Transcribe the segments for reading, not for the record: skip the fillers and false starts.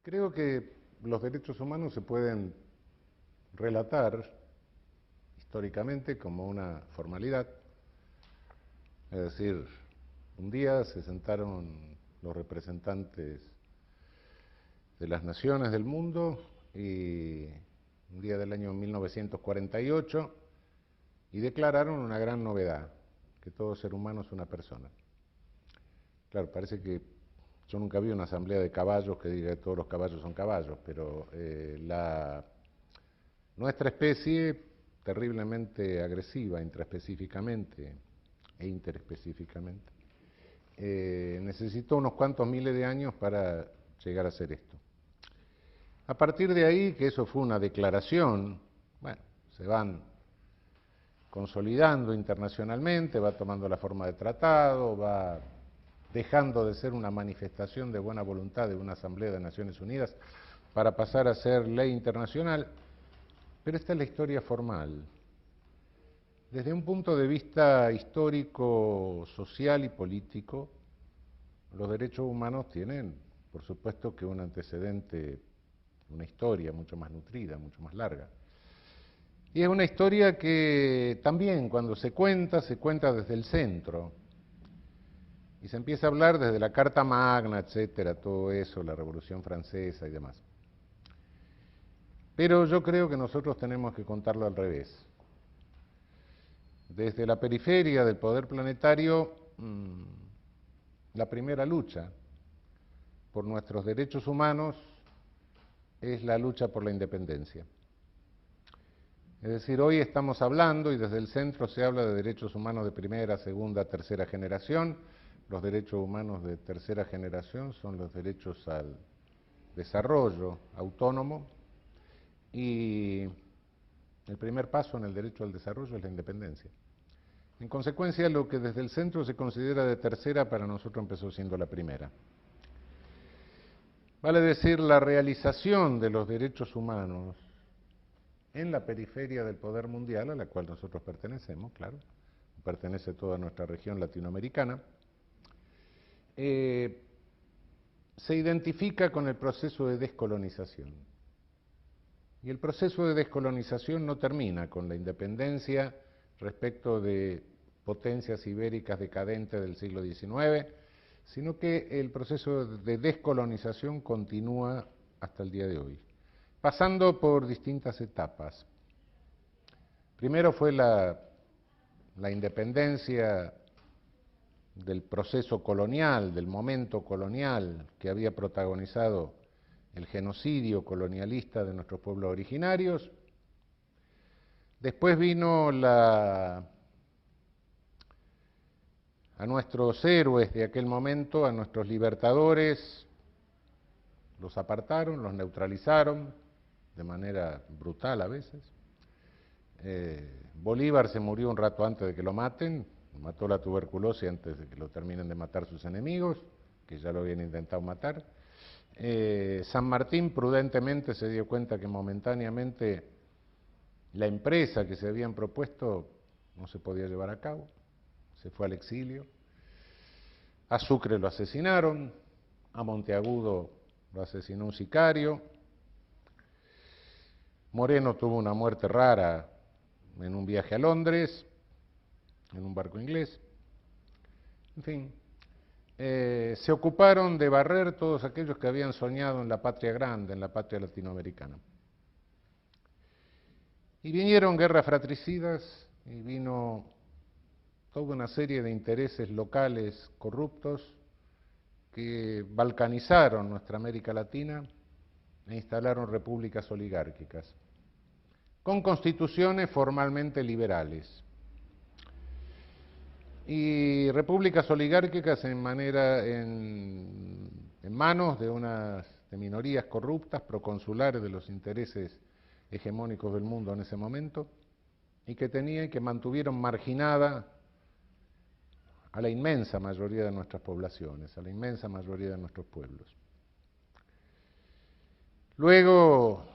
Creo que los derechos humanos se pueden relatar históricamente como una formalidad, es decir, un día se sentaron los representantes de las naciones del mundo y un día del año 1948 y declararon una gran novedad, que todo ser humano es una persona. Claro, parece que yo nunca vi una asamblea de caballos que diga que todos los caballos son caballos, pero nuestra especie, terriblemente agresiva intraespecíficamente e interespecíficamente, necesitó unos cuantos miles de años para llegar a ser esto. A partir de ahí, que eso fue una declaración, bueno, se van consolidando internacionalmente, va tomando la forma de tratado, va dejando de ser una manifestación de buena voluntad de una Asamblea de Naciones Unidas para pasar a ser ley internacional, pero esta es la historia formal. Desde un punto de vista histórico, social y político, los derechos humanos tienen, por supuesto, que un antecedente, una historia mucho más nutrida, mucho más larga. Y es una historia que también cuando se cuenta desde el centro. Y se empieza a hablar desde la Carta Magna, etcétera, todo eso, la Revolución Francesa y demás. Pero yo creo que nosotros tenemos que contarlo al revés. Desde la periferia del poder planetario, la primera lucha por nuestros derechos humanos es la lucha por la independencia. Es decir, hoy estamos hablando, y desde el centro se habla de derechos humanos de primera, segunda, tercera generación. Los derechos humanos de tercera generación son los derechos al desarrollo autónomo, y el primer paso en el derecho al desarrollo es la independencia. En consecuencia, lo que desde el centro se considera de tercera, para nosotros empezó siendo la primera. Vale decir, la realización de los derechos humanos en la periferia del poder mundial, a la cual nosotros pertenecemos, claro, pertenece toda nuestra región latinoamericana, se identifica con el proceso de descolonización. Y el proceso de descolonización no termina con la independencia respecto de potencias ibéricas decadentes del siglo XIX, sino que el proceso de descolonización continúa hasta el día de hoy, pasando por distintas etapas. Primero fue la independencia del proceso colonial, del momento colonial que había protagonizado el genocidio colonialista de nuestros pueblos originarios. Después vino a nuestros héroes de aquel momento, a nuestros libertadores, los apartaron, los neutralizaron de manera brutal a veces. Bolívar se murió un rato antes de que lo maten, mató la tuberculosis antes de que lo terminen de matar sus enemigos, que ya lo habían intentado matar. San Martín prudentemente se dio cuenta que momentáneamente la empresa que se habían propuesto no se podía llevar a cabo, se fue al exilio. A Sucre lo asesinaron, a Monteagudo lo asesinó un sicario, Moreno tuvo una muerte rara en un viaje a Londres, en un barco inglés. En fin, se ocuparon de barrer todos aquellos que habían soñado en la patria grande, en la patria latinoamericana. Y vinieron guerras fratricidas, y vino toda una serie de intereses locales corruptos que balcanizaron nuestra América Latina e instalaron repúblicas oligárquicas, con constituciones formalmente liberales. Y repúblicas oligárquicas en manos de minorías corruptas, proconsulares de los intereses hegemónicos del mundo en ese momento, y que mantuvieron marginada a la inmensa mayoría de nuestras poblaciones, a la inmensa mayoría de nuestros pueblos. Luego,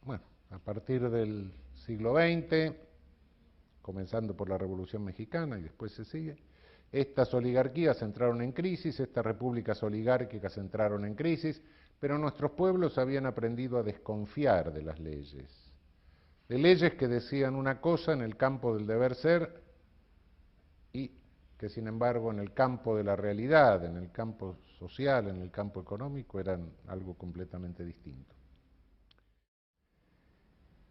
bueno, a partir del siglo XX, comenzando por la Revolución Mexicana y después se sigue, estas oligarquías entraron en crisis, estas repúblicas oligárquicas entraron en crisis, pero nuestros pueblos habían aprendido a desconfiar de leyes que decían una cosa en el campo del deber ser y que sin embargo en el campo de la realidad, en el campo social, en el campo económico, eran algo completamente distinto.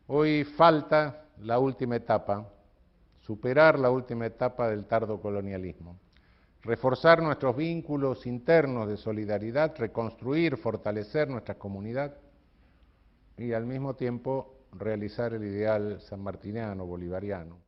Hoy falta la última etapa, superar la última etapa del tardo colonialismo, reforzar nuestros vínculos internos de solidaridad, reconstruir, fortalecer nuestra comunidad y al mismo tiempo realizar el ideal sanmartiniano, bolivariano.